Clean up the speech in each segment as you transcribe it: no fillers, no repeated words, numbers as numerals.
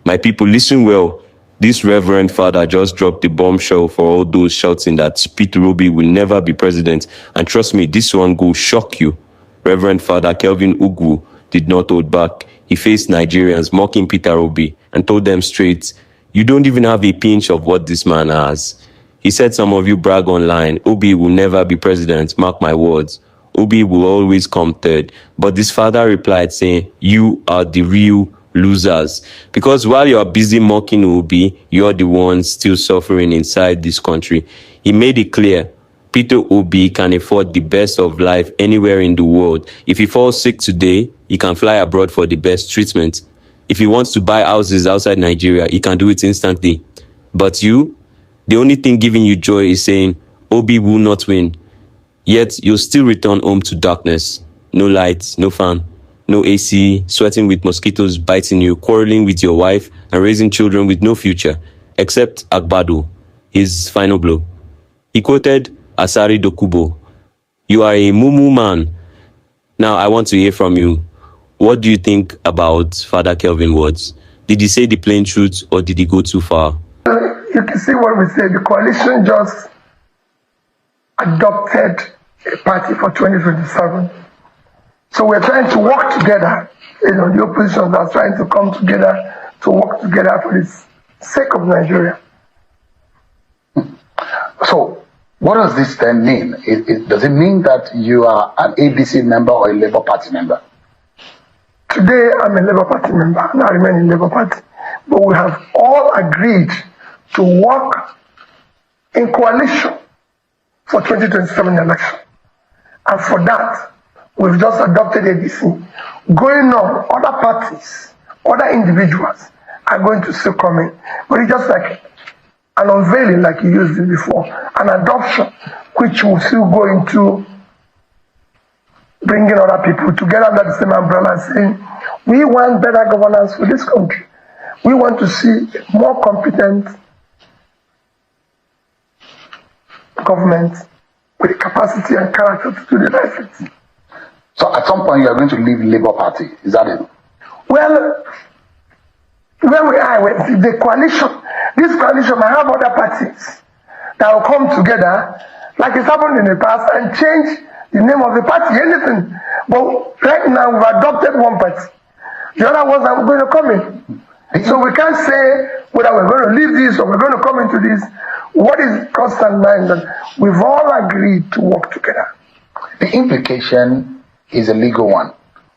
My people, listen well. This Reverend Father just dropped the bombshell for all those shouting that Peter Obi will never be president. And trust me, this one will shock you. Reverend Father Kelvin Ugwu did not hold back. He faced Nigerians mocking Peter Obi and told them straight, you don't even have a pinch of what this man has. He said some of you brag online, Obi will never be president, mark my words. Obi will always come third. But this father replied saying, you are the real losers. Because while you are busy mocking Obi, you're the ones still suffering inside this country. He made it clear, Peter Obi can afford the best of life anywhere in the world. If he falls sick today, he can fly abroad for the best treatment. If he wants to buy houses outside Nigeria, he can do it instantly. But you, the only thing giving you joy is saying, Obi will not win. Yet you'll still return home to darkness. No lights, no fan, no AC, sweating with mosquitoes biting you, quarreling with your wife, and raising children with no future, except Agbado, his final blow. He quoted Asari Dokubo, you are a mumu man. Now I want to hear from you. What do you think about Father Kelvin's words? Did he say the plain truth or did he go too far? You can see what we said. The coalition just adopted a party for 2027. So we're trying to work together. The opposition are trying to come together to work together for the sake of Nigeria. So what does this then mean? Does it mean that you are an ABC member or a Labour Party member? Today, I'm a Labour Party member, and I remain in Labour Party. But we have all agreed to work in coalition for 2027 election. And for that, we've just adopted ABC. Going on, other parties, other individuals are going to still come in. But it's just like an unveiling like you used it before, an adoption, which will still go into bringing other people together under the same umbrella and saying, we want better governance for this country. We want to see more competent government with the capacity and character to do the right thing. So at some point you are going to leave Labour Party, is that it? Well, where we are with the coalition, this coalition might have other parties that will come together, like it's happened in the past, and change the name of the party, anything. But right now we've adopted one party. The other ones are going to come in. So we can't say whether we're going to leave this or we're going to come into this. What is constant mind that we've all agreed to work together. The implication is a legal one.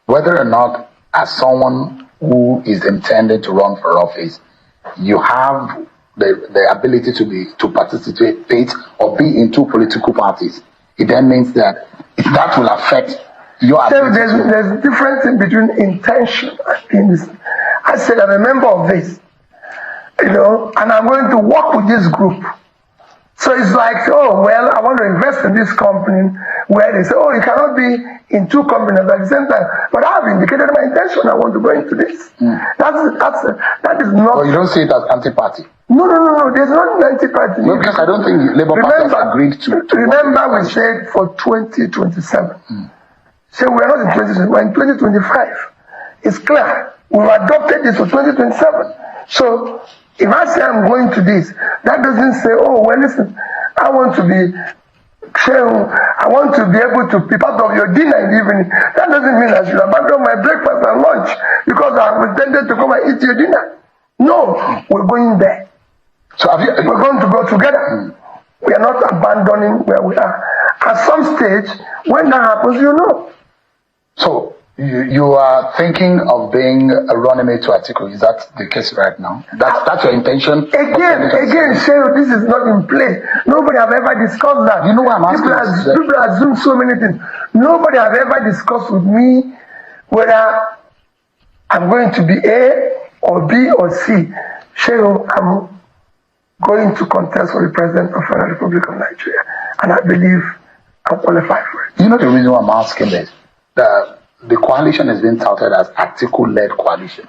Whether or not, as someone who is intended to run for office, you have the ability to participate or be in two political parties, it then means that will affect your ability. There's a difference in between intention and innocence. I said I'm a member of this, and I'm going to work with this group. So it's like, oh, well, I want to invest in this company, where they say, oh, you cannot be in two companies at the same time. But I've indicated my intention, I want to go into this. That is not... Well, you don't see it as anti-party? No, there's not an anti-party. No, because I don't think Labour Party has agreed to remember, we said for 2027. So we're not in 2020, we're in 2025. It's clear. We've adopted this for 2027. So if I say I'm going to this, that doesn't say, oh, well, listen, I want to be able to be part of your dinner in the evening. That doesn't mean I should abandon my breakfast and lunch because I intended to come and eat your dinner. No, we're going there. So we're going to go together. We are not abandoning where we are. At some stage, when that happens, So you are thinking of being a running mate to Atiku. Is that the case right now? That's your intention? Again, Shøck, this is not in play. Nobody have ever discussed that. You know what I'm asking? People assume so many things. Nobody have ever discussed with me whether I'm going to be A or B or C. Shøck, I'm going to contest for the President of the Federal Republic of Nigeria. And I believe I'm qualified for it. You know the reason why I'm asking this? The coalition has been touted as Atiku-led coalition.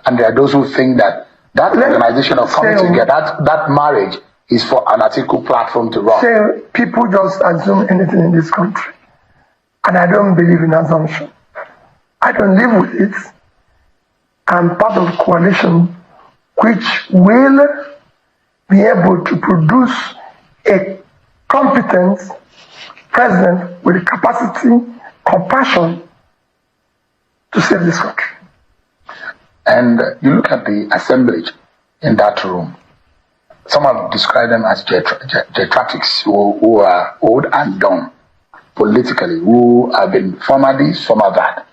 And there are those who think that organization of coming together, that marriage is for an Atiku platform to run. People just assume anything in this country. And I don't believe in assumption. I don't live with it. I'm part of a coalition which will be able to produce a competent president with the capacity, compassion to save this country. And you look at the assemblage in that room. Some have described them as geriatrics who are old and done politically, who have been former this, former that.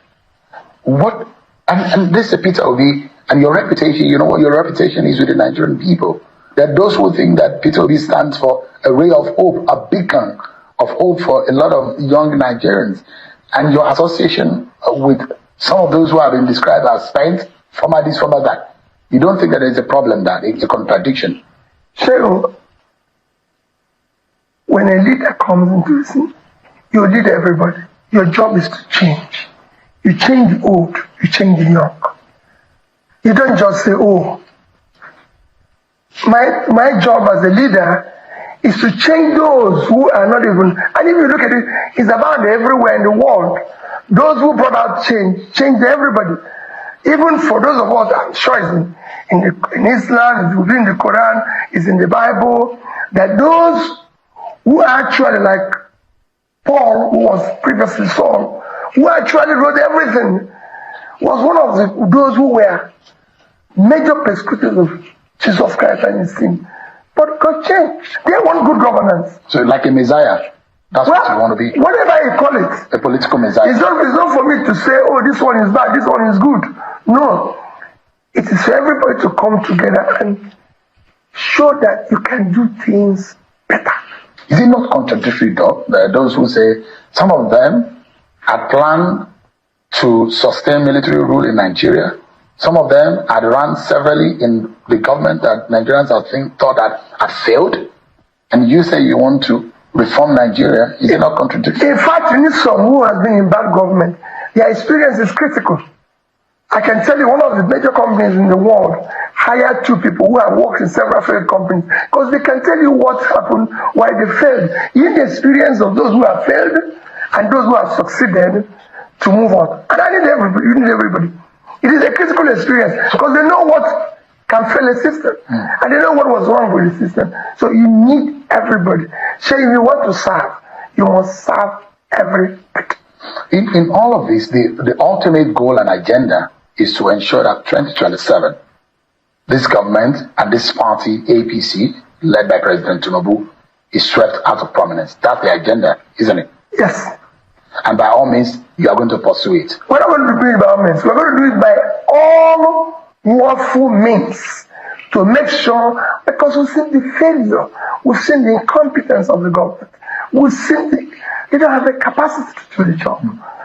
What? And this is Peter Obi, and your reputation, you know what your reputation is with the Nigerian people. There are those who think that Peter Obi stands for a ray of hope, a beacon of hope for a lot of young Nigerians. And your association with some of those who have been described as spent, former this, former that. You don't think that there is a problem, that it's a contradiction? So, when a leader comes into the scene, you lead everybody. Your job is to change. You change the old, you change the young. You don't just say, oh, my job as a leader is to change those who are not even, and if you look at it, it's about everywhere in the world. Those who brought out change everybody. Even for those of us, I'm sure it's in Islam, it's within the Quran, it's in the Bible, that those who actually, like Paul, who was previously Saul, who actually wrote everything, was one of those who were major persecutors of Jesus Christ and his team. But God changed. They want good governance. So like a Messiah, that's what you want to be? Whatever you call it. A political Messiah. It's not for me to say, oh, this one is bad, this one is good. No. It is for everybody to come together and show that you can do things better. Is it not contradictory, though? There are those who say some of them had planned to sustain military rule in Nigeria. Some of them had run severally in the government that Nigerians thought that had failed. And you say you want to reform Nigeria. Is it not contradictory? In fact, you need someone who has been in bad government. Their experience is critical. I can tell you one of the major companies in the world hired 2 people who have worked in several failed companies because they can tell you what happened, why they failed. You need the experience of those who have failed and those who have succeeded to move on. And I need everybody. You need everybody. It is a critical experience because they know what can fail a system and they know what was wrong with the system. So you need everybody. So if you want to serve, you must serve everybody. In all of this, the ultimate goal and agenda is to ensure that 2027, this government and this party, APC, led by President Tinubu, is swept out of prominence. That's the agenda, isn't it? Yes. And by all means, you are going to pursue it. We're not going to do it by all means. We're going to do it by all lawful means to make sure, because we've seen the failure, we've seen the incompetence of the government, we've seen they don't have the capacity to do the job.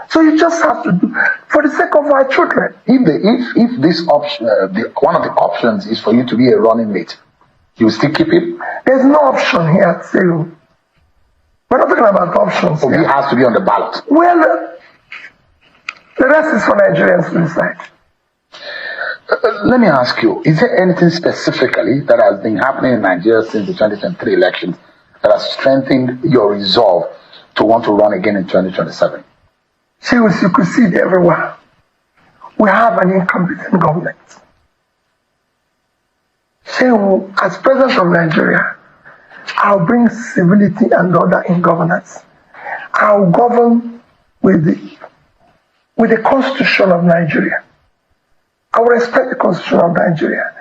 So you just have to do for the sake of our children. If this option, one of the options is for you to be a running mate, you will still keep it? There's no option here at Seru. We're not talking about options. Obi has to be on the ballot. Well, the rest is for Nigerians to decide. Let me ask you, is there anything specifically that has been happening in Nigeria since the 2023 elections that has strengthened your resolve to want to run again in 2027? You could see it everywhere. We have an incompetent government. As president of Nigeria, I'll bring civility and order in governance. I'll govern with the Constitution of Nigeria. I will respect the Constitution of Nigeria.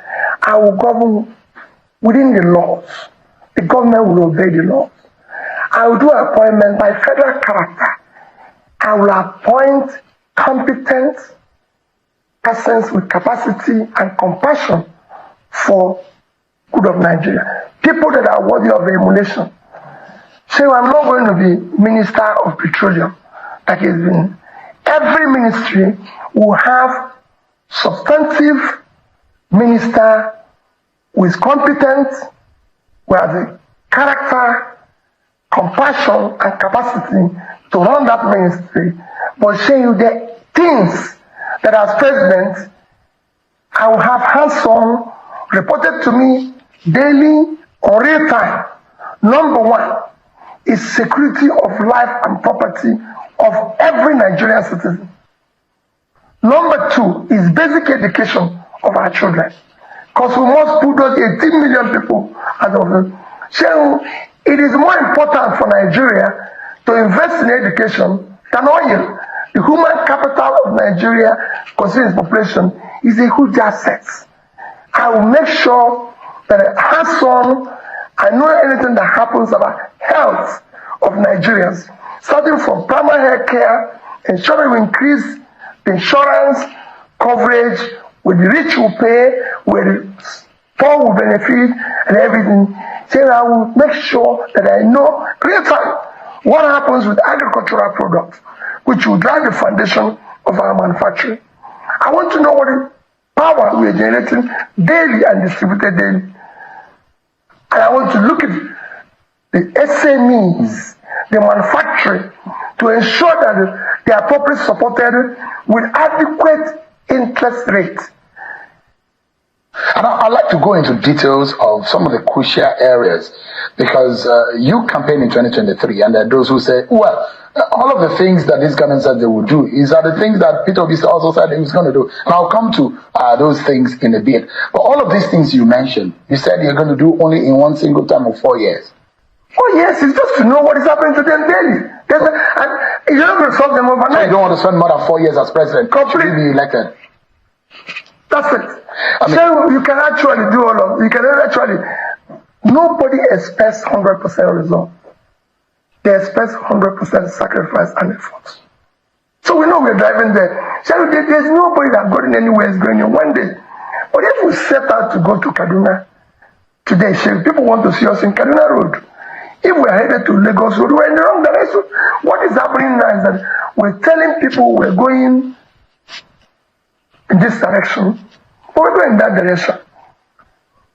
I will govern within the laws. The government will obey the laws. I will do appointment by federal character. I will appoint competent persons with capacity and compassion for good of Nigeria. People that are worthy of emulation. So I'm not going to be Minister of Petroleum. That has been. Every ministry will have substantive minister who is competent, who has the character, compassion, and capacity to run that ministry. But showing you the things that as president, I will have hands-on reported to me daily or real time. Number 1 is security of life and property of every Nigerian citizen. Number 2 is basic education of our children. Because we must put those 18 million people out of them. So it is more important for Nigeria to invest in education than oil. The human capital of Nigeria, considering its population, is a huge asset. I will make sure that hands-on, I know anything that happens about health of Nigerians, starting from primary health care, ensuring we increase the insurance coverage, where the rich will pay, where the poor will benefit, and everything. So I will make sure that I know real time what happens with agricultural products, which will drive the foundation of our manufacturing. I want to know what the power we are generating daily and distributed daily. And I want to look at the SMEs, the manufacturing, to ensure that they are properly supported with adequate interest rates. And I'd like to go into details of some of the crucial areas, because you campaigned in 2023, and there are those who say, well, all of the things that this government said they would do are the things that Peter Obi also said he was going to do. And I'll come to those things in a bit. But all of these things you mentioned, you said you're going to do only in one single term of 4 years. Oh yes, it's just to know what is happening to them daily. And you're not going to solve them overnight. So you don't want to spend more than 4 years as president to be elected. That's it. So you can actually do all of it. You can actually. Nobody expects 100% result. They expect 100% sacrifice and effort. So we know we're driving there. So there's nobody that going anywhere is going in one day. But if we set out to go to Kaduna today, people want to see us in Kaduna Road. If we're headed to Lagos Road, we're in the wrong direction. What is happening now is that we're telling people we're going in this direction, but we're going in that direction.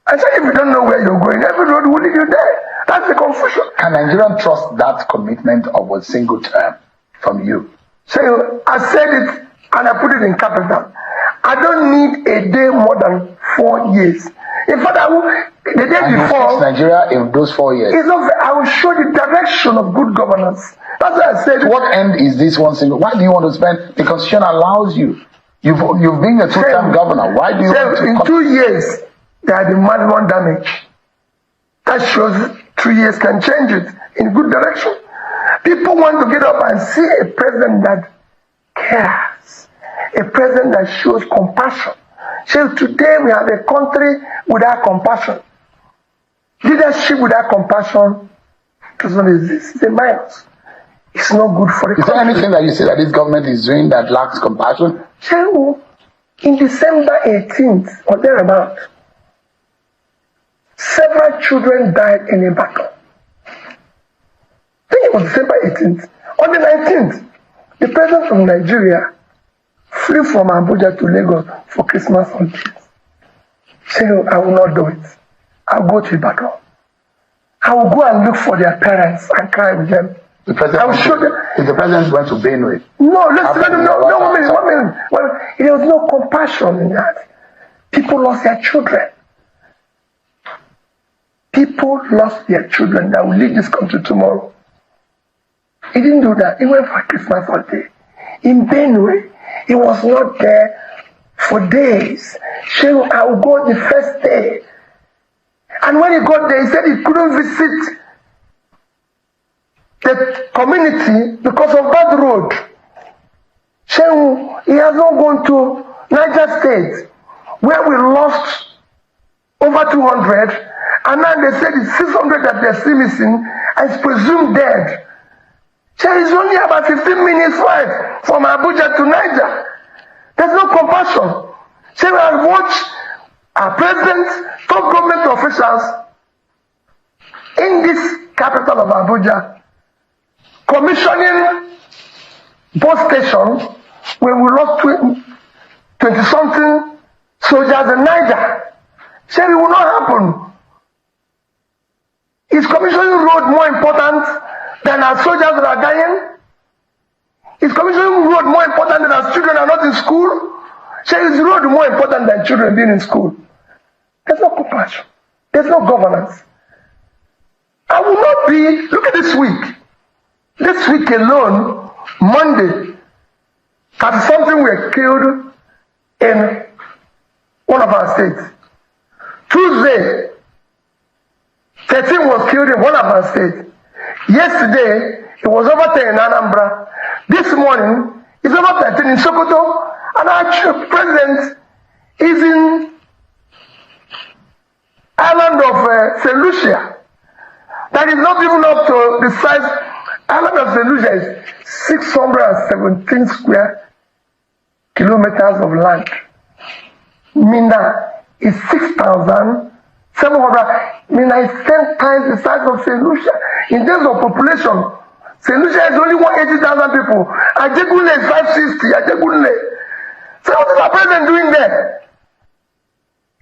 And so if you don't know where you're going, every road will lead you there. That's the confusion. Can Nigerians trust that commitment of a single term from you? So I said it and I put it in capital. I don't need a day more than 4 years. In fact, the day and before, you fix Nigeria in those 4 years. It's not, I will show the direction of good governance. That's why I said. To what end is this one single? Why do you want to spend? The Constitution allows you. You've been a two-term governor. Why do you want to? In 2 years, there are the maximum damage. That shows 3 years can change it in good direction. People want to get up and see a president that cares, a president that shows compassion. So today we have a country without compassion. Leadership without compassion does not exist. It's a minus. It's not good for the country. Is there anything that you say that this government is doing that lacks compassion? So, in December 18th or thereabout, several children died in a battle. I think it was December 18th. On the 19th, the president of Nigeria flew from Abuja to Lagos for Christmas holidays. So I will not do it. I'll go to Ibadan. I will go and look for their parents and cry with them. The president, I will show them. If the president went to Benue. No, listen, no, one minute. Well, there was no compassion in that. People lost their children. People lost their children that will lead this country tomorrow. He didn't do that. He went for Christmas holiday. In Benue, he was not there for days. So I will go the first day. And when he got there, he said he couldn't visit the community because of bad road. So he has not gone to Niger State, where we lost over 200, and now they said it's 600 that they're still missing, and it's presumed dead. So it's only about 15 minutes flight from Abuja to Niger. There's no compassion. So I watched our president, top government officials in this capital of Abuja commissioning bus stations where we lost 20-something soldiers in Niger. So it will not happen. Is commissioning road more important than our soldiers that are dying? Is commissioning road more important than our children are not in school? So is road more important than children being in school? There's no compassion. There's no governance. I will not be, look at this week. This week alone, Monday, 30-something were killed in one of our states. Today, 13 was killed in one of our states. Yesterday, it was over 10 in Anambra. This morning, it's over 13 in Sokoto. And our president is in island of St. Lucia. That is not even up to the size. Island of St. Lucia is 617 square kilometers of land. Minna is 6,700. Minna is 10 times the size of St. Lucia. In terms of population, St. Lucia is only 180,000 people. Ajegunle is 560. Ajegunle. So what is our president doing there?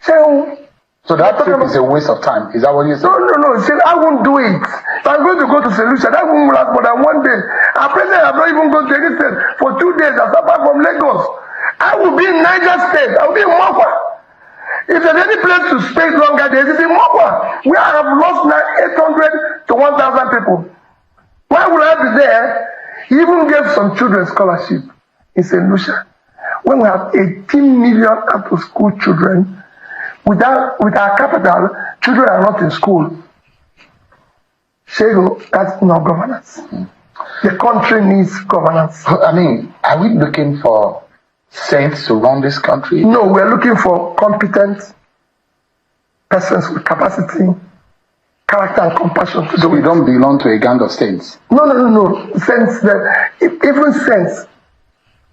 So that trip is a waste of time. Is that what you said? No. See, I won't do it. If I'm going to go to St. Lucia, that won't last more than 1 day. Our president has not even gone to any state for 2 days. As apart from Lagos, I will be in Niger State. I will be in Mokwa. If there's any place to stay longer, there is in Mokwa. We have lost now 800 to 1,000 people. Why would I be there? He even gave some children scholarship in St. Lucia. When we have 18 million out-of-school children, with our capital, children are not in school. Shego, that's not governance. The country needs governance. I mean, are we looking for saints to run this country? No, we're looking for competent persons with capacity, character, and compassion to do it. So we don't belong to a gang of saints? No. Saints, even saints.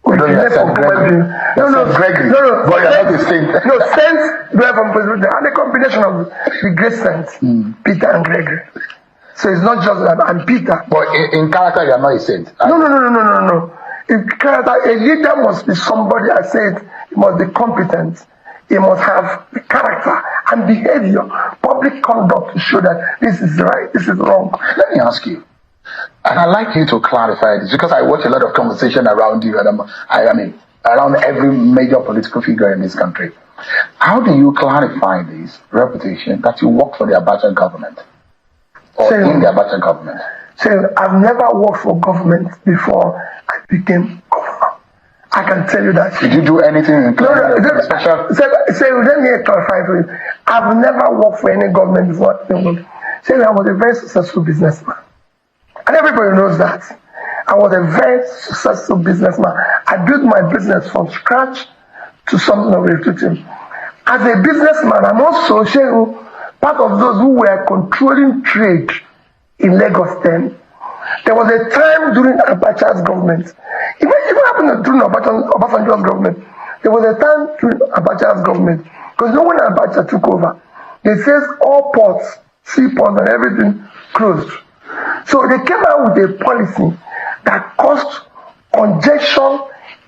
Gregory. No. But you're not a saint. No, saints derive from Presbyterian, and a combination of the great saints, Peter and Gregory. So it's not just that I'm Peter. But in character, you're not a saint. No. In character, a leader must be somebody. I said he must be competent. He must have the character and behavior, public conduct to show that this is right, this is wrong. Let me ask you. And I'd like you to clarify this because I watch a lot of conversation around you and I mean around every major political figure in this country. How do you clarify this reputation that you work for the Abacha government or in the Abacha government? I've never worked for government before I became governor. I can tell you that. Did you do anything in special? Let me clarify for you. I've never worked for any government before. I was a very successful businessman. And everybody knows that. I was a very successful businessman. I built my business from scratch to something of a routine. As a businessman, I'm also part of those who were controlling trade in Lagos then. There was a time during Abacha's government, even happened during Obasanjo's government, there was a time during Abacha's government, because when Abacha took over, they said all ports, seaports and everything closed. So they came out with a policy that caused congestion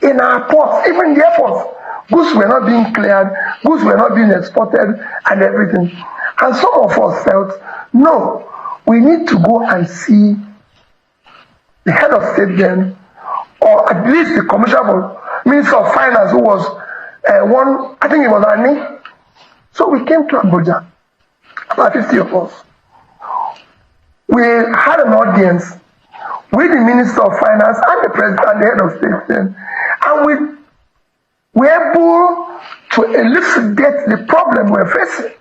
in our ports, even the airports. Goods were not being cleared, goods were not being exported and everything. And some of us felt, no, we need to go and see the head of state then, or at least the commissioner, Minister of Finance, who was I think it was Ani. So we came to Abuja, about 50 of us. We had an audience with the Minister of Finance and the President and the head of state then, and we were able to elucidate the problem we're facing.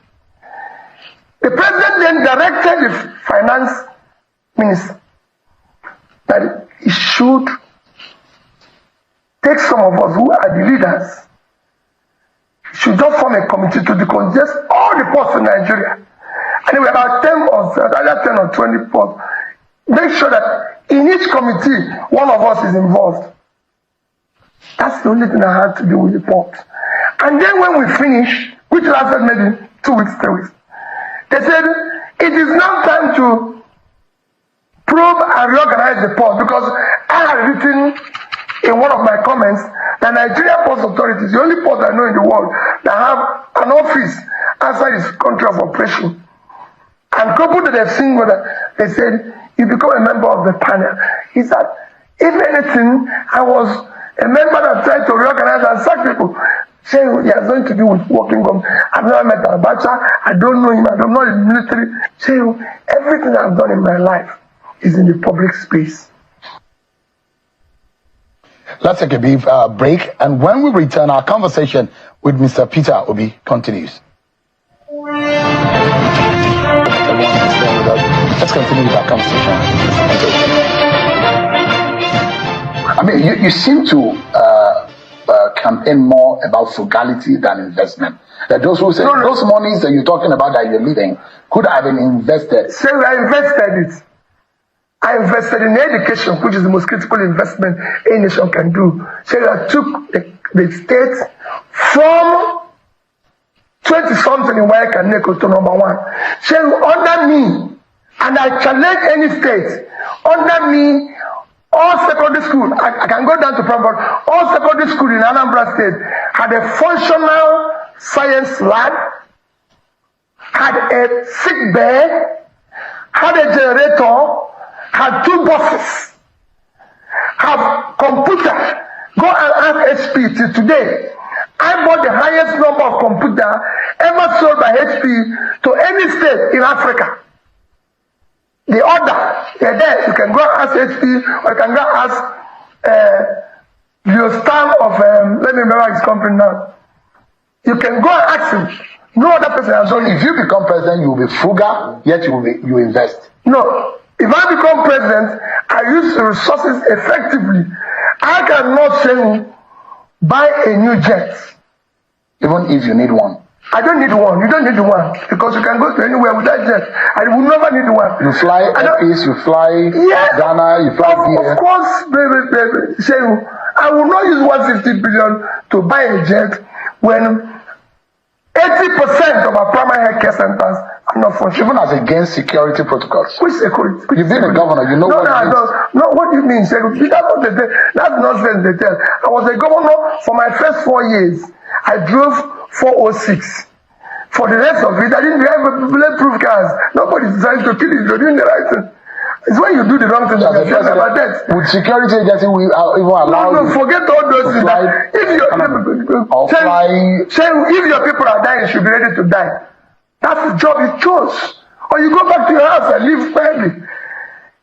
The President then directed the Finance Minister that he should take some of us who are the leaders, should just form a committee to decongest all the ports in Nigeria. And we about 10 or 20 ports. Make sure that in each committee, one of us is involved. That's the only thing I had to do with the port. And then when we finished, which lasted maybe 2 weeks, 3 weeks, they said, it is now time to probe and reorganize the port, because I had written in one of my comments that Nigerian Port Authority is the only port I know in the world that have an office outside its country of operation. And coupled that they've seen whether they said, you become a member of the panel. He said, if anything, I was a member that tried to reorganize and sack people. Saying he has nothing to do with working government. I've never met Abacha, I don't know him, I'm not in the military. Saying everything I've done in my life is in the public space. Let's take a brief break, and when we return, our conversation with Mr. Peter Obi continues. let's continue with our conversation. I mean, you seem to campaign more about frugality than investment. That those who say those monies that you're talking about that you're leaving could have been invested. So I invested it. I invested in education, which is the most critical investment a nation can do. So I took the state from 20-something in where I can make it to number one. So under me, and I challenge any state, under me, all secondary school, I can go down to primary, all secondary school in Anambra State had a functional science lab, had a sick bay, had a generator, had 2 buses, have computer. Go and ask HP till today. I bought the highest number of computer ever sold by HP to any state in Africa. The order, they're there. You can go and ask HP, or you can go and ask the star of, let me remember his company now. You can go and ask him. No other person has done it. If you become president, you will be frugal, yet you invest. No. If I become president, I use the resources effectively. I cannot say buy a new jet. Even if you need one. I don't need one. You don't need one. Because you can go to anywhere with that jet. I will never need one. You fly Epis, you fly Ghana, you fly here. Of course, baby, Shehu, I will not use 150 billion to buy a jet when 80% of our primary health care centers are not functioning. Even as against security protocols. Which security? You've been a governor, you know what it is. No, what do you mean, Shehu? That's nonsense they tell. I was a governor for my first 4 years. I drove 406. For the rest of it, I didn't have bulletproof cars. Nobody's trying to kill you. You're doing the right thing. It's when you do the wrong thing that you're saying about that. Would security agency even allow you? No, forget all those things. If your people are dying, you should be ready to die. That's the job you chose. Or you go back to your house and live quietly.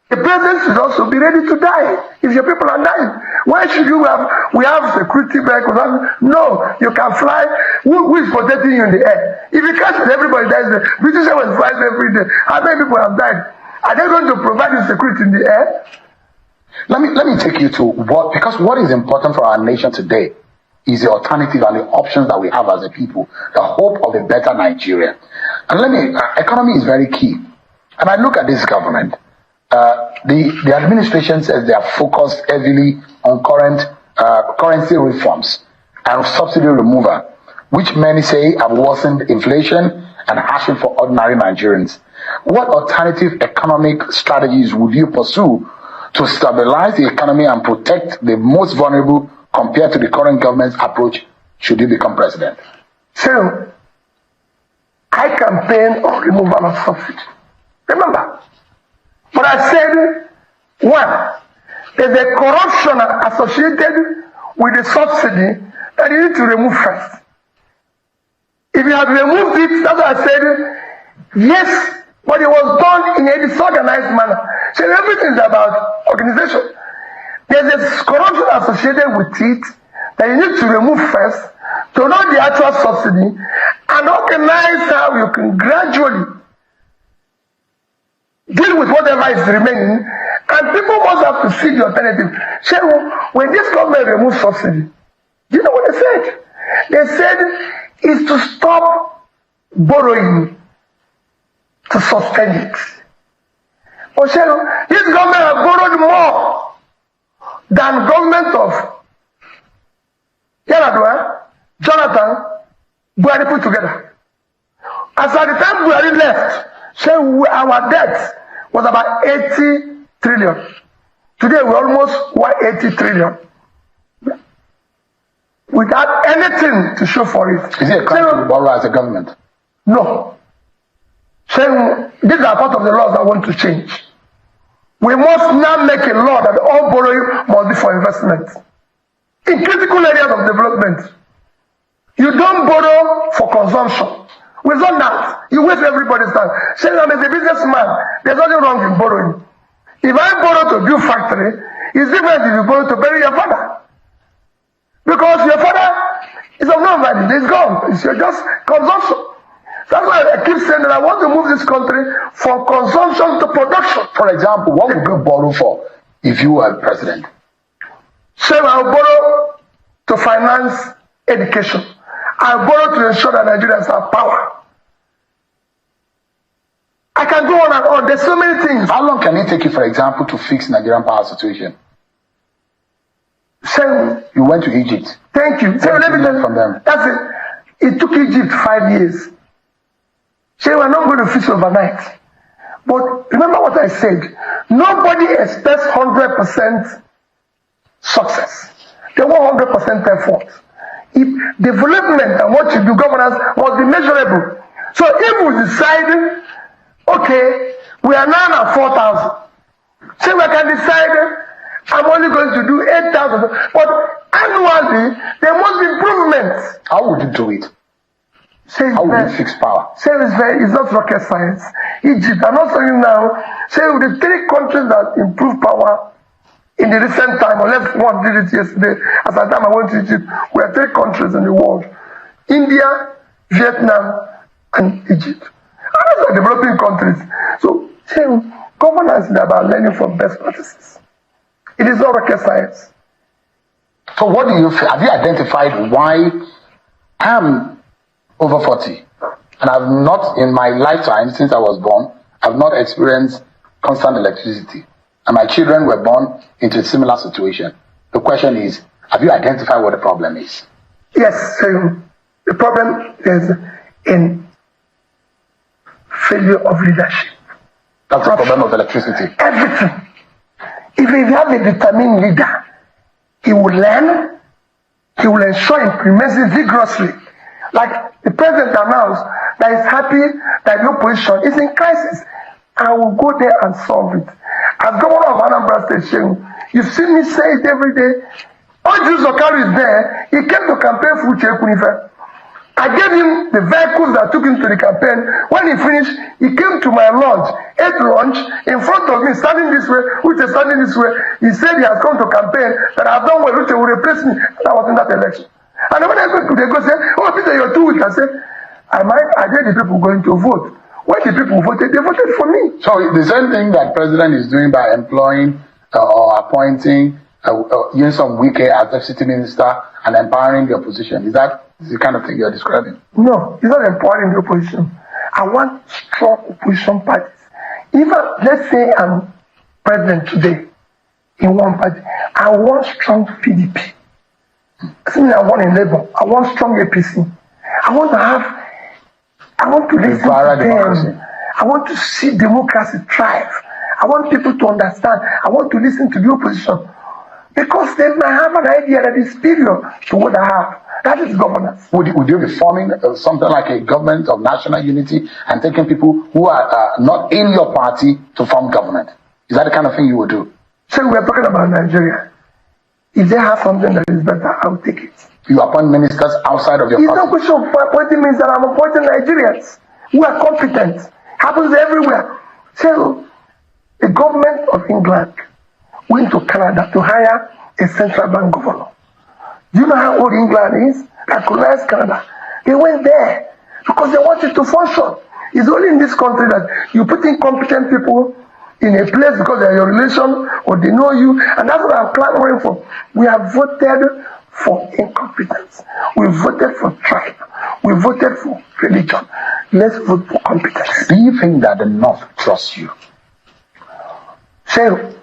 The president should also be ready to die if your people are dying. Why should we have security vehicles? No, you can fly. Who is protecting you in the air? If you catch it, everybody dies. The British Airways flies every day. How many people have died? Are they going to provide you security in the air? Let me take you to what is important for our nation today is the alternative and the options that we have as a people, the hope of a better Nigeria. And economy is very key. And I look at this government. The administration says they are focused heavily on currency reforms and subsidy removal, which many say have worsened inflation and hardship for ordinary Nigerians. What alternative economic strategies would you pursue to stabilize the economy and protect the most vulnerable compared to the current government's approach should you become president? So, I campaign on removal of subsidy. Remember, but I said, one, there's a corruption associated with the subsidy that you need to remove first. If you have removed it, that's what I said, yes, but it was done in a disorganized manner. So everything is about organization. There's a corruption associated with it that you need to remove first to know the actual subsidy and organize how you can gradually deal with whatever is remaining, and people must have to see the alternative. So when this government removed subsidy, you know what they said? They said is to stop borrowing to sustain it. But this government has borrowed more than government of Yaradua, Jonathan, Buhari put together. As at the time Buhari left, our debt was about 80 trillion. Today we're almost 180 trillion. Without anything to show for it. Is it a crime to borrow as a government? No. Saying these are part of the laws that want to change. We must now make a law that all borrowing must be for investment. In critical areas of development, you don't borrow for consumption. With that, you waste everybody's time. Saying I'm a businessman, there's nothing wrong in borrowing. If I borrow to build factory, it's different if you borrow to bury your father. Because your father is of no value, he's gone. It's just consumption. That's why I keep saying that I want to move this country from consumption to production. For example, what would you borrow for if you were president? Say I'll borrow to finance education. I'll borrow to ensure that Nigerians have power. I can go on and on. There's so many things. How long can it take you, for example, to fix Nigerian power situation? Say, you went to Egypt. Thank you. Say, let me tell you from them. That's it. It took Egypt 5 years. Say, we're not going to fix overnight. But remember what I said. Nobody expects 100% success. They want 100% effort. If development and what you do, governance must be measurable. So if we decide, okay, we are now at 4,000. So we can decide, I'm only going to do 8,000. But annually, there must be improvements. How would you do it? How would you fix power? Say it's not rocket science. Egypt, I'm not saying now, say with the 3 countries that improve power in the recent time, unless one did it yesterday, as at time I went to Egypt, we are 3 countries in the world. India, Vietnam, and Egypt. And those are developing countries. So, say, governance is about learning from best practices. It is not rocket science. So what do you feel? Have you identified why I'm over 40 and I've not, in my lifetime since I was born, I've not experienced constant electricity, and my children were born into a similar situation? The question is, have you identified what the problem is? Yes, so the problem is in failure of leadership. That's the problem of electricity. Everything. If you have a determined leader, he will learn, he will ensure implements it vigorously. Like the president announced that he's happy that the opposition is in crisis. I will go there and solve it. As governor of Anambra State, you've seen me say it every day. Oju Zokari is there. He came to campaign for Uche. I gave him the vehicles that took him to the campaign. When he finished, he came to my lodge, ate lunch in front of me, standing this way, Uche standing this way. He said he has come to campaign, that I've done well, Uche will replace me. And I was in that election. And when I go to, they go say, oh, Peter, you're too weak. I said, I get the people going to vote. When the people voted, they voted for me. So the same thing that president is doing by employing or appointing Nyesom Wike as deputy minister and empowering the opposition, is that the kind of thing you're describing? No, it's not empowering the opposition. I want strong opposition parties. Even, let's say I'm president today in one party, I want strong PDP. I want a Labour. I want strong APC. I want to listen to them. I want to see democracy thrive. I want people to understand. I want to listen to the opposition. Because they might have an idea that is superior to what I have. That is governance. Would you be forming something like a government of national unity and taking people who are not in your party to form government? Is that the kind of thing you would do? So we are talking about Nigeria. If they have something that is better, I will take it. You appoint ministers outside of your party? It's not a question of appointing ministers. I'm appointing Nigerians who are competent. Happens everywhere. So the government of England went to Canada to hire a central bank governor. Do you know how old England is? That colonized Canada. They went there because they wanted to function. It's only in this country that you put in competent people in a place because they're your relation or they know you, and that's what I'm clamoring for. We have voted for incompetence. We voted for tribe. We voted for religion. Let's vote for competence. Do you think that the North trusts you? So,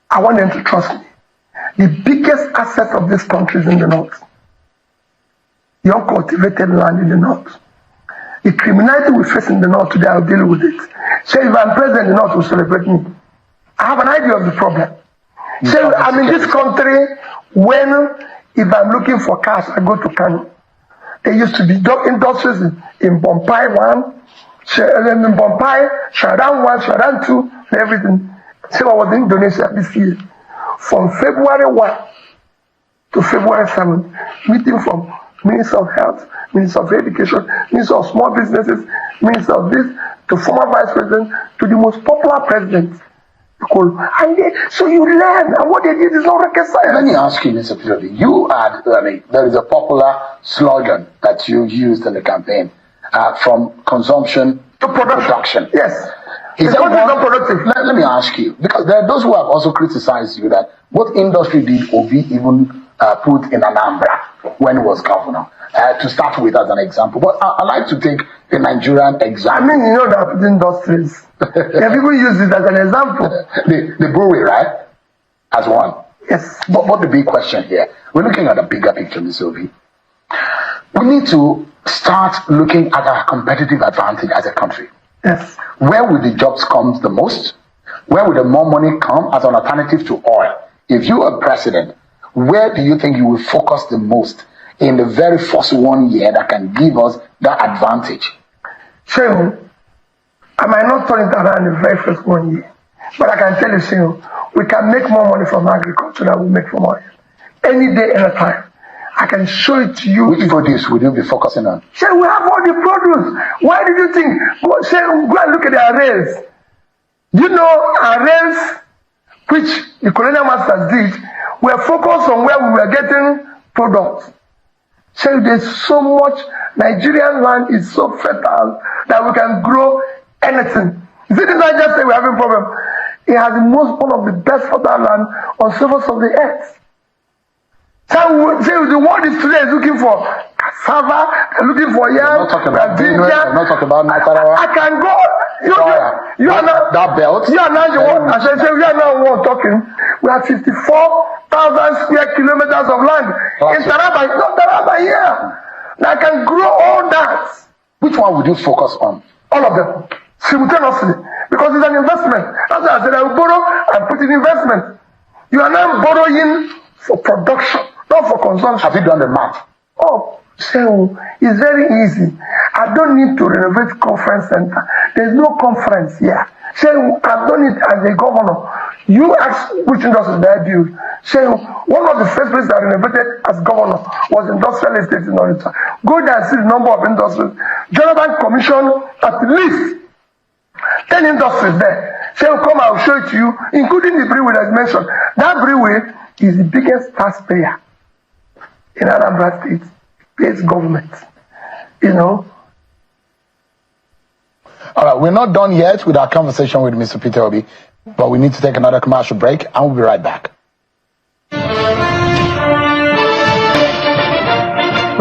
I want them to trust me. The biggest asset of this country is in the North. The uncultivated land in the North. The criminality we face in the North today, I'll deal with it. So if I'm president, the North will celebrate me. I have an idea of the problem. So I'm in this country when, if I'm looking for cars, I go to Kano. There used to be industries in Bompai 1, in Bompai, Sharan 1, Sharan 2, and everything. So I was in Indonesia this year. From February 1 to February 7, meeting from Minister of Health, Minister of Education, Minister of Small Businesses, Minister of this, to former Vice President, to the most popular president So you learn, and what they did is not rocket science. Let me ask you, Mr. Peter Obi, there is a popular slogan that you used in the campaign, from consumption to production. Yes. Is that not productive? Let me ask you, because there are those who have also criticized you that what industry did Obi even put in Anambra when he was governor? To start with, as an example. But I like to take a Nigerian example. I mean, you know that industries. Yeah, people use it as an example. The brewery, right? As one. Yes. But the big question here, we're looking at a bigger picture, Mr. Obi. We need to start looking at our competitive advantage as a country. Yes. Where will the jobs come the most? Where will the more money come as an alternative to oil? If you are president, where do you think you will focus the most in the very first 1 year that can give us that advantage? Sure. I might not turn it around in the very first 1 year, but I can tell you, Sure, we can make more money from agriculture than we make from oil. Any day, any time. I can show it to you. Which produce would you be focusing on? Sure, we have all the produce. Why did you think? Go and look at the arrays. You know, arrays, which the colonial masters did, were focused on where we were getting products. So there's so much. Nigerian land is so fertile that we can grow anything. You see, this I just say we're having a problem. It has one of the best fertile land on the surface of the earth. So the world is today looking for cassava, they're looking for yam, I'm not talking about Nasarawa. I can go. You are now that belt. You are now the one. As I say, we are now one talking. We have 54,000 square kilometers of land in Taraba. It's not Taraba here. Now I can grow all that. Which one would you focus on? All of them simultaneously, because it's an investment. That's why I said I will borrow and put in investment. You are now borrowing for production, not for consumption. Have you done the math? Oh, so it's very easy. I don't need to renovate conference center. There's no conference here. So I've done it as a governor. You ask which industry did I build. So one of the first places I renovated as governor was industrial estate in Onitsha. Go there and see the number of industries. Jonathan commissioned at least 10 industries there. So come, I'll show it to you, including the brewery that I mentioned. That brewery is the biggest taxpayer in Anambra State. Pays government. You know. All right, we're not done yet with our conversation with Mr. Peter Obi, but we need to take another commercial break, and we'll be right back.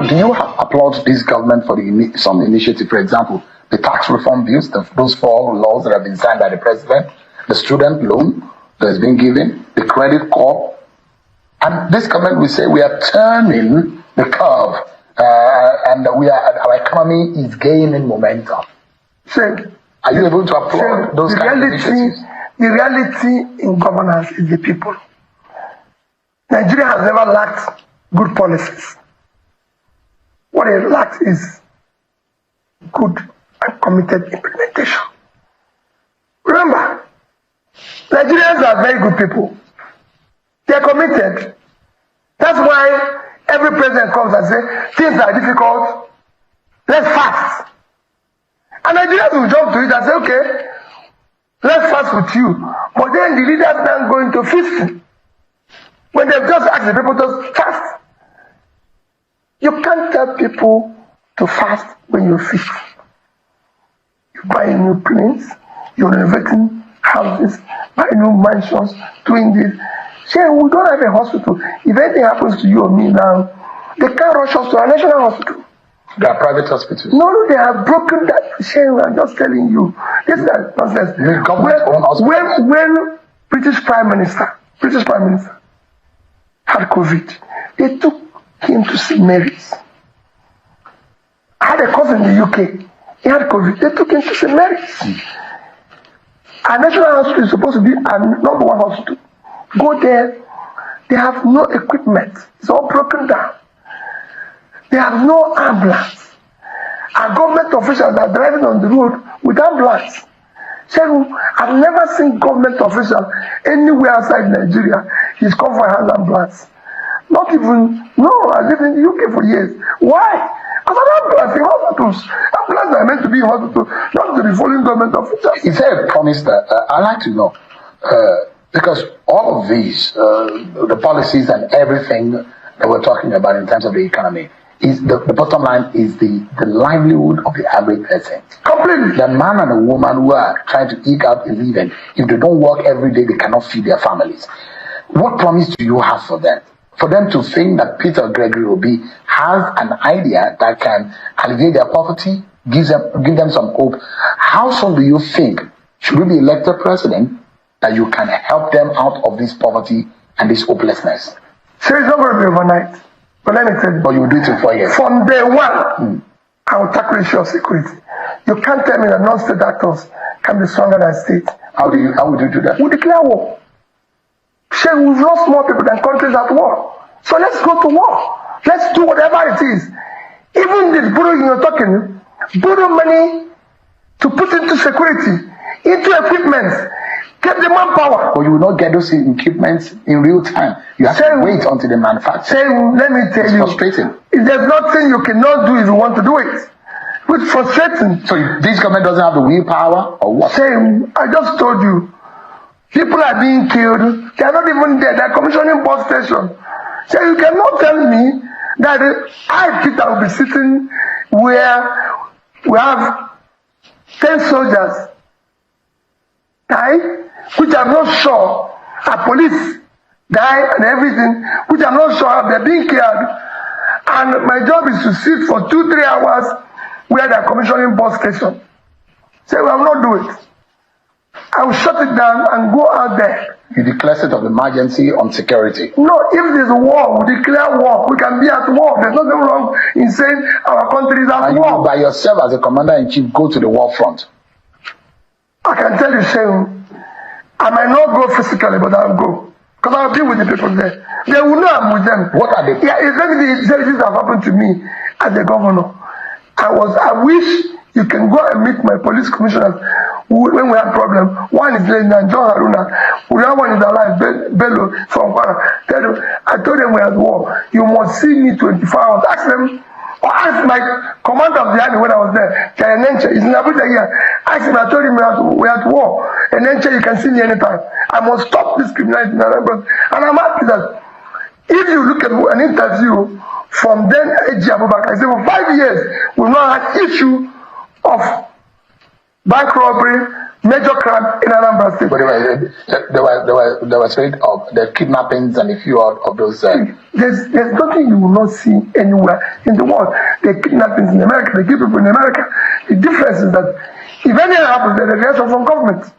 Do you applaud this government for some initiative, for example, the tax reform bills, those 4 laws that have been signed by the president, the student loan that has been given, the credit corp, and this government will say we are turning the curve, and our economy is gaining momentum. So, are you able to applaud those kind of initiatives? The reality in governance is the people. Nigeria has never lacked good policies. What it lacks is good and committed implementation. Remember, Nigerians are very good people. They are committed. That's why every president comes and says, things are difficult, let's fast. And Nigerians will jump to it and say, okay, let's fast with you. But then the leaders now go into feasting. When they've just asked the people to fast. You can't tell people to fast when you're feast. You're buying new planes, you're renovating houses, buying new mansions, doing this. Say, we don't have a hospital. If anything happens to you or me now, they can't rush us to a national hospital. There are private hospitals. No, they have broken that. Shame, I'm just telling you. This is nonsense. When British Prime Minister had COVID, they took him to St. Mary's. I had a cousin in the UK. He had COVID. They took him to St. Mary's. Our national hospital is supposed to be our number 1 hospital. Go there. They have no equipment. It's all broken down. They have no ambulance. Our government officials are driving on the road with ambulance. So I've never seen government official anywhere outside Nigeria. He's come for an ambulance. Not even, no, I lived in the UK for years. Why? As an ambulance in hospitals. Ambulances are meant to be in hospitals, not to be following government officials. Is there a promise that, I'd like to know, Because all of these, the policies and everything that we're talking about in terms of the economy, is the bottom line is the livelihood of the average person. Completely. The man and the woman who are trying to eke out a living, if they don't work every day, they cannot feed their families. What promise do you have for them? For them to think that Peter Obi has an idea that can alleviate their poverty, give them some hope. How soon do you think should we be elected president that you can help them out of this poverty and this hopelessness? So it's not going to be overnight. But let me tell you. But you will do it in 4 years. From day one, I will tackle issue of security. You can't tell me that non-state actors can be stronger than state. How would you do that? We declare war. Say we've lost more people than countries at war. So let's go to war. Let's do whatever it is. Even this borrowing you're talking, borrow money to put into security, into equipment, get the manpower. But you will not get those equipments in real time. You have to wait until they manufacture. Let me tell you, frustrating. There's nothing you cannot do if you want to do it. It's frustrating. So this government doesn't have the willpower or what? I just told you, people are being killed. They are not even there. They are commissioning bus station. So you cannot tell me that I, Peter, will be sitting where we have 10 soldiers die, which I'm not sure are police die and everything, which I'm not sure they're being killed. And my job is to sit for 2-3 hours where they're commissioning bus station. So I will not do it. I will shut it down and go out there. You declare state of emergency on security. No, if there's a war, we declare war. We can be at war. There's nothing wrong in saying our country is at and war. You, by yourself as a commander-in-chief, go to the war front. I can tell you, Shane, I might not go physically, but I'll go. Because I'll be with the people there. They will know I'm with them. What are they? Yeah, it's exactly this that happened to me as a governor. I wish you can go and meet my police commissioners when we have problem. One is President John Haruna. The other one is alive, Bello from Kwara. I told them we are at war. You must see me 24 hours. Ask them, or ask my commander of the army when I was there. He's in Abuja here. Ask him, I told him we are at war. And then you can see me anytime. I must stop this criminality. And I'm happy that if you look at an interview from then A.G. Abubakar, I said for 5 years, we've not had issue of bank robbery, major crime in Anambra State. But there was rate of the kidnappings and a few of those. There's nothing you will not see anywhere in the world. The kidnappings in America, they kill people in America. The difference is that if anything happens, there's a reaction from government.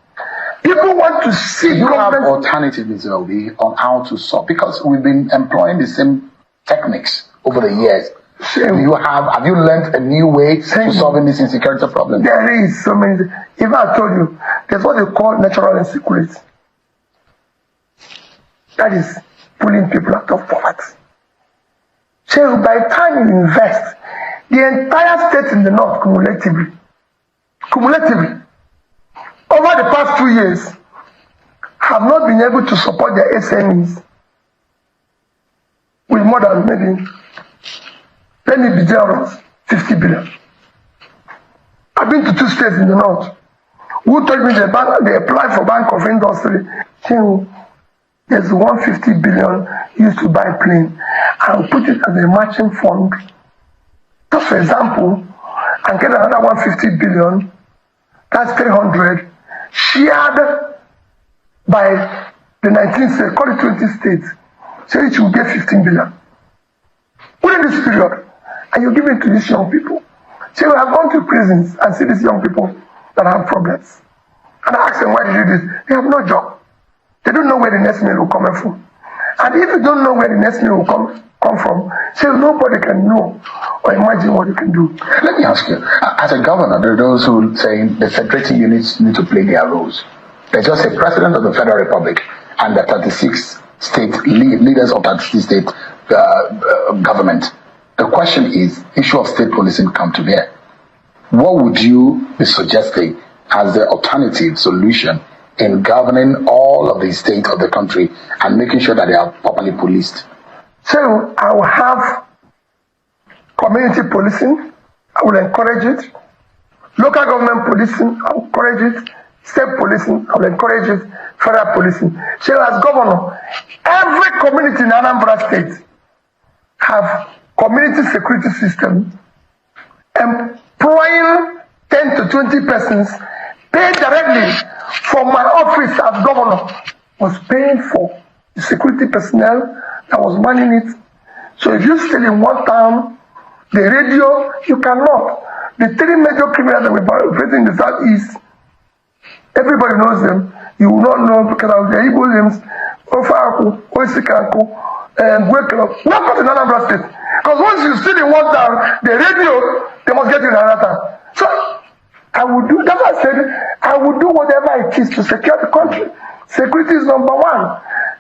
People want to see you government. have alternatives, Mr. Obi, on how to solve, because we've been employing the same techniques over the years. Have you learned a new way to solving this insecurity problem? There is so many. If I told you, there's what they call natural insecurity. That is pulling people out of poverty. So by the time you invest, the entire state in the north cumulatively, over the past 2 years, have not been able to support their SMEs with more than maybe, let me be generous, 50 billion. I've been to 2 states in the north who told me they applied for Bank of Industry. There's 150 billion used to buy plane. I'll put it as a matching fund. Just for example, and get another 150 billion, that's 300, shared by the 19 states, call it 20 states. So each will get 15 billion. Within this period, and you give it to these young people. So we have gone to prisons and see these young people that have problems. And I ask them, why did you do this? They have no job. They don't know where the next meal will come from. And if you don't know where the next meal will come from, so nobody can know or imagine what you can do. Let me ask you, as a governor, there are those who say the federating units need to play their roles. There's just a president of the Federal Republic and the 36 state leaders of that state government. The question is, issue of state policing come to bear. What would you be suggesting as the alternative solution in governing all of the states of the country and making sure that they are properly policed? So I will have community policing. I will encourage it. Local government policing, I will encourage it. state policing, I will encourage it, federal policing. So as governor, every community in Anambra State have community security system employing 10 to 20 persons paid directly from my office as governor, was paying for the security personnel that was manning it. So if you stay in one town, the radio, you cannot. The three major criminals that we operating in the southeast, everybody knows them. You will not know because of the Igbo names, Ofaku, Oisikanku, and Wekelo. Not in Anambra State. Because once you sit in one town, the radio, they must get you in another town. So I will do, that's why I said, I will do whatever it is to secure the country. Security is number one.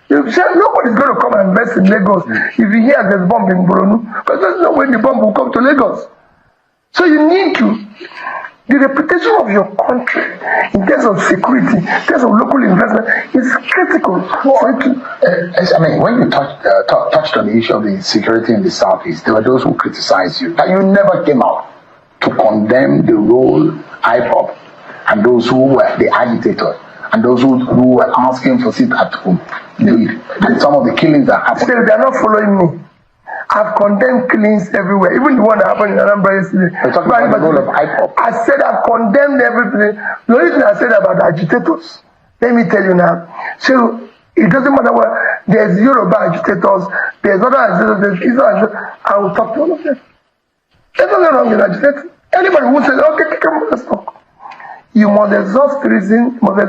You say nobody's going to come and invest in Lagos if you hear there's bomb in Boronu, because there's no way the bomb will come to Lagos. So you need to, the reputation of your country in terms of security, in terms of local investment is critical. I mean, when you touched on the issue of the security in the southeast, there were those who criticized you, that you never came out to condemn the role IPOP and those who were the agitators and those who were asking for sit at home. And some of the killings that happened. Still, they are not following me. I've condemned killings everywhere, even the one that happened in Anambra yesterday. We're talking about the role of IPOP. I said I've condemned everything. The only thing I said about the agitators, let me tell you now. So it doesn't matter what, there's Yoruba agitators, there's other agitators, there's Israel agitators. I will talk to all of them. There's nothing wrong with agitating. Anybody who says, okay, come on, let's talk. You must exhaust reason, but I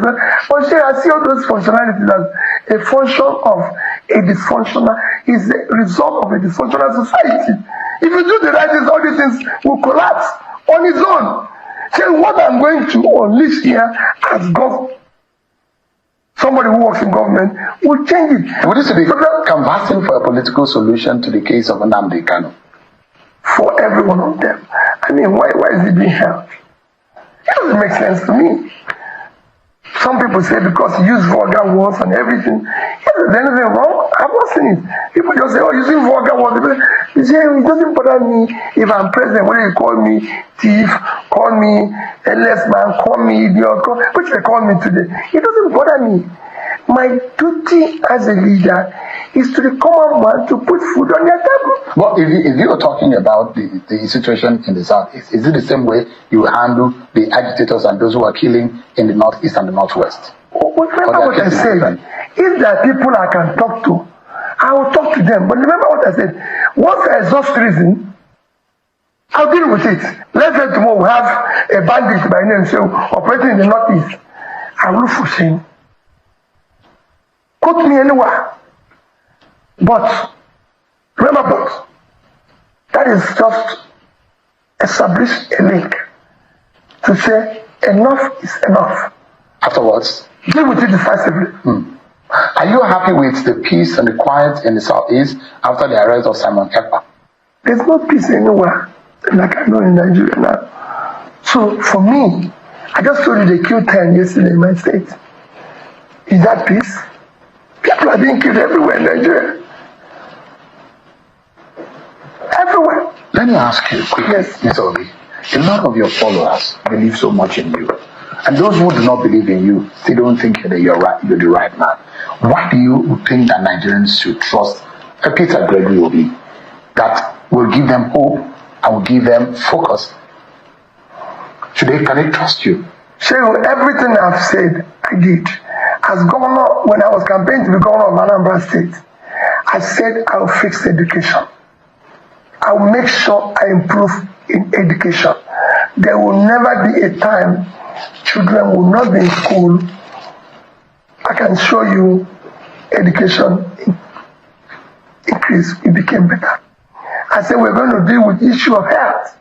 see all those functionalities as a function of a dysfunctional, is a result of a dysfunctional society. If you do the right things, all these things will collapse on its own. So what I'm going to unleash here as government, somebody who works in government, will change it. Would this be canvassing for a political solution to the case of Nnamdi Kanu? For every one of them. I mean, why is it being held? It doesn't make sense to me. Some people say because he used vulgar words and everything. Is there anything wrong? I've not seen it. People just say, oh, using vulgar words. You say, it doesn't bother me if I'm president. When you call me thief, call me a less man, call me idiot, which they call me today. It doesn't bother me. My duty as a leader is to the common man to put food on their table. Well, if you are talking about the situation in the south, is it the same way you handle the agitators and those who are killing in the northeast and the northwest? Remember what I said. If there are people I can talk to, I will talk to them. But remember what I said. Once I exhaust reason, I'll deal with it. Let's say tomorrow we have a bandit by name so operating in the northeast. I will look for him. Quote me anywhere. But remember, that is just establish a link to say enough is enough. Afterwards, deal with it decisively. Are you happy with the peace and the quiet in the southeast after the arrest of Simon Ekpa? There's no peace anywhere, like I know in Nigeria now. So for me, I just told you they killed 10 yesterday in my state. Is that peace? People are being killed everywhere in Nigeria. Everywhere. Let me ask you quickly, yes. Mr. Obi. A lot of your followers believe so much in you. And those who do not believe in you, they don't think that you're the right man. Why do you think that Nigerians should trust a Peter Obi that will give them hope and will give them focus? Can they trust you? So everything I've said, I did. As governor, when I was campaigning to be governor of Anambra State, I said I will fix education. I will make sure I improve in education. There will never be a time children will not be in school. I can show you education increase. It became better. I said we're going to deal with the issue of health.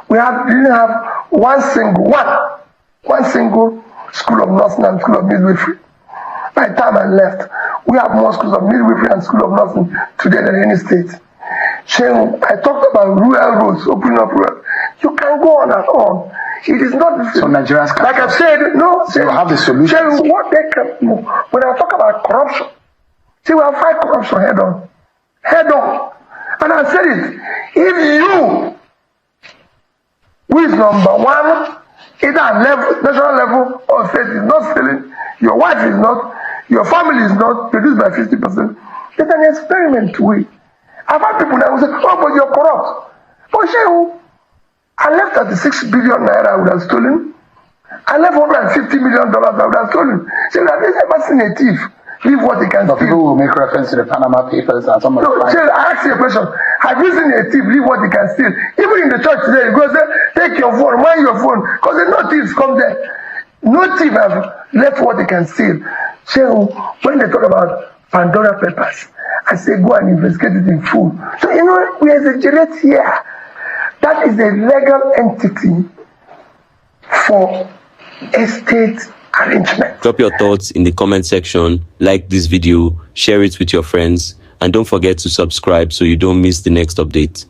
We didn't have one single school of nursing and school of midwifery. By the time I left, we have more schools of midwifery and school of nursing today than any state. So I talked about rural roads, opening up rural. You can go on and on. It is not. So Nigerians can. Like I said, no. You have the solution. What they can. When I talk about corruption, see, we have fight corruption head on. And I said it. If you, who is number one either at level, national level or state, is not stealing, your wife is not, your family is not, reduced by 50%. It's an experiment way. I've had people now who say, oh, but you're corrupt. But Shehu, I left 36 billion naira I would have stolen. I left $150 million I would have stolen. So that there's never seen a thief leave what he can steal. People will make reference to the Panama Papers and some of the. No, I ask you a question. Have you seen a thief leave what he can steal? Even in the church today, you go say, take your phone, mind your phone, because there's no thieves come there. No thief have left what he can steal. So when they talk about Pandora Papers, I say go and investigate it in full. So you know, we exaggerate here. That is a legal entity for estate arrangement. Drop your thoughts in the comment section, like this video, share it with your friends, and don't forget to subscribe so you don't miss the next update.